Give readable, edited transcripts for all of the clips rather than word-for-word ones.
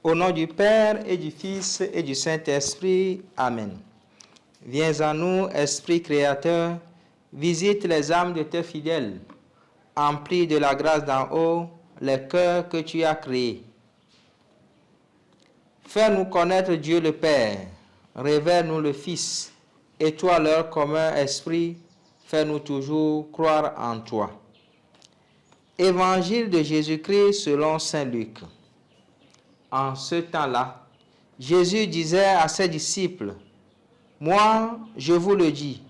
Au nom du Père et du Fils et du Saint-Esprit. Amen. Viens à nous, Esprit créateur, visite les âmes de tes fidèles, emplis de la grâce d'en haut les cœurs que tu as créés. Fais-nous connaître Dieu le Père, révèle-nous le Fils, et toi leur commun esprit, fais-nous toujours croire en toi. Évangile de Jésus-Christ selon saint Luc. En ce temps-là, Jésus disait à ses disciples, « Moi, je vous le dis,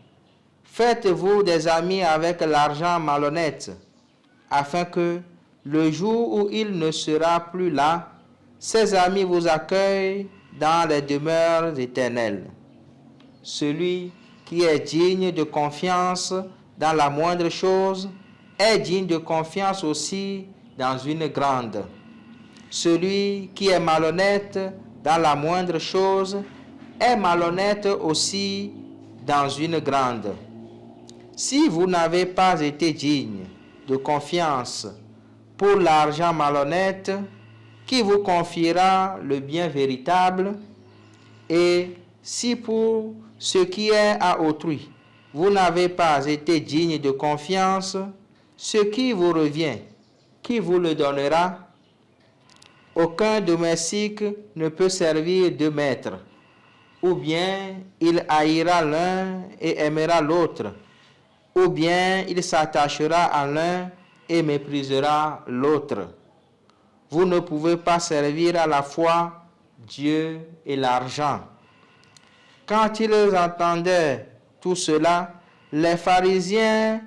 faites-vous des amis avec l'argent malhonnête, afin que, le jour où il ne sera plus là, ces amis vous accueillent dans les demeures éternelles. Celui qui est digne de confiance dans la moindre chose est digne de confiance aussi dans une grande. Celui qui est malhonnête dans la moindre chose est malhonnête aussi dans une grande. Si vous n'avez pas été digne de confiance pour l'argent malhonnête, qui vous confiera le bien véritable? Et si pour ce qui est à autrui, vous n'avez pas été digne de confiance, ce qui vous revient, qui vous le donnera? Aucun domestique ne peut servir deux maîtres, ou bien il haïra l'un et aimera l'autre, ou bien il s'attachera à l'un et méprisera l'autre. Vous ne pouvez pas servir à la fois Dieu et l'argent. Quand ils entendaient tout cela, les pharisiens,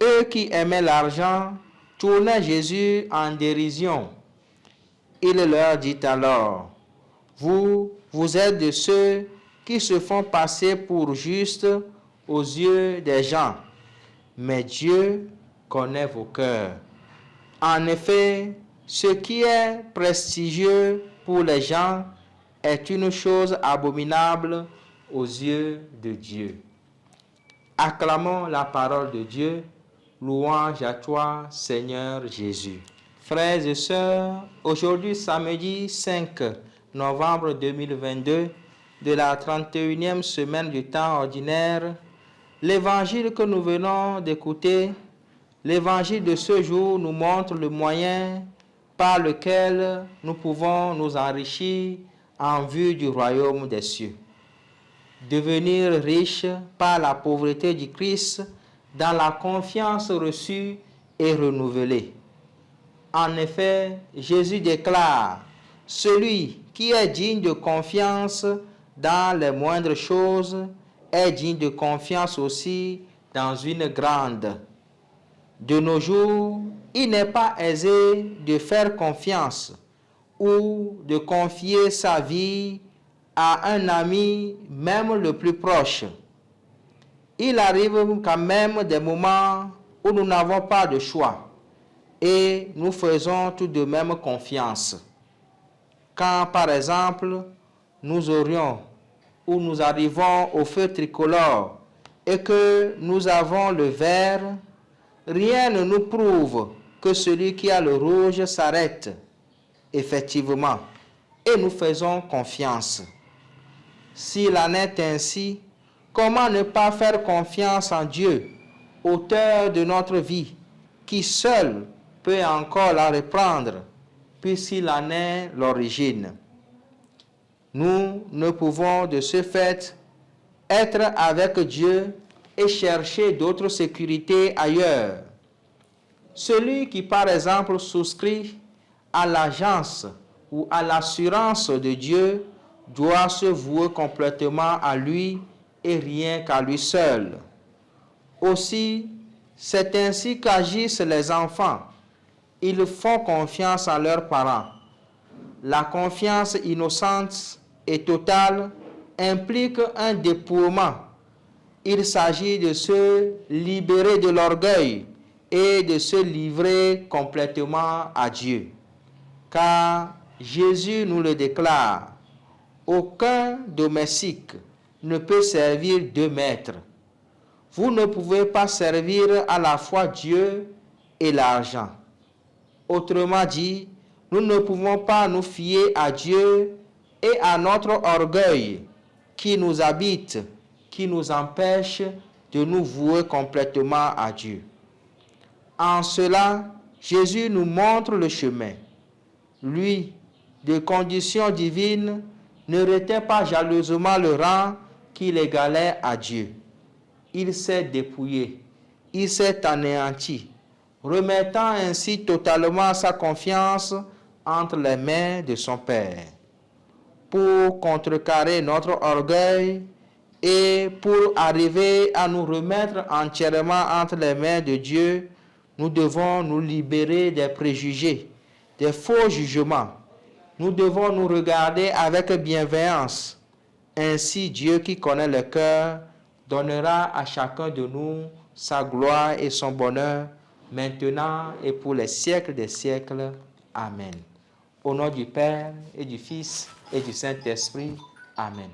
eux qui aimaient l'argent, tournaient Jésus en dérision. Il leur dit alors, « Vous êtes de ceux qui se font passer pour justes aux yeux des gens, mais Dieu connaît vos cœurs. En effet, ce qui est prestigieux pour les gens est une chose abominable aux yeux de Dieu. » Acclamons la parole de Dieu. Louange à toi, Seigneur Jésus. Frères et sœurs, aujourd'hui samedi 5 novembre 2022, de la 31e semaine du temps ordinaire, l'évangile que nous venons d'écouter, l'évangile de ce jour nous montre le moyen par lequel nous pouvons nous enrichir en vue du royaume des cieux. Devenir riche par la pauvreté du Christ dans la confiance reçue et renouvelée. En effet, Jésus déclare, « Celui qui est digne de confiance dans les moindres choses est digne de confiance aussi dans une grande. » De nos jours, il n'est pas aisé de faire confiance ou de confier sa vie à un ami, même le plus proche. Il arrive quand même des moments où nous n'avons pas de choix et nous faisons tout de même confiance. Quand, par exemple, nous aurions ou nous arrivons au feu tricolore et que nous avons le vert, rien ne nous prouve que celui qui a le rouge s'arrête. Effectivement, et nous faisons confiance. S'il en est ainsi, comment ne pas faire confiance en Dieu, auteur de notre vie, qui seul peut encore la reprendre, puisqu'il en est l'origine? Nous ne pouvons de ce fait être avec Dieu et chercher d'autres sécurités ailleurs. Celui qui, par exemple, souscrit à l'agence ou à l'assurance de Dieu doit se vouer complètement à lui et rien qu'à lui seul. Aussi, c'est ainsi qu'agissent les enfants. Ils font confiance à leurs parents. La confiance innocente et totale implique un dépouillement. Il s'agit de se libérer de l'orgueil et de se livrer complètement à Dieu. Car Jésus nous le déclare, aucun domestique ne peut servir deux maîtres. Vous ne pouvez pas servir à la fois Dieu et l'argent. Autrement dit, nous ne pouvons pas nous fier à Dieu et à notre orgueil qui nous habite, qui nous empêche de nous vouer complètement à Dieu. En cela, Jésus nous montre le chemin. Lui, de condition divine, ne retient pas jalousement le rang qu'il égalait à Dieu. Il s'est dépouillé, il s'est anéanti, remettant ainsi totalement sa confiance entre les mains de son Père. Pour contrecarrer notre orgueil et pour arriver à nous remettre entièrement entre les mains de Dieu, nous devons nous libérer des préjugés, des faux jugements. Nous devons nous regarder avec bienveillance. Ainsi, Dieu qui connaît le cœur donnera à chacun de nous sa gloire et son bonheur, maintenant et pour les siècles des siècles. Amen. Au nom du Père et du Fils et du Saint-Esprit. Amen.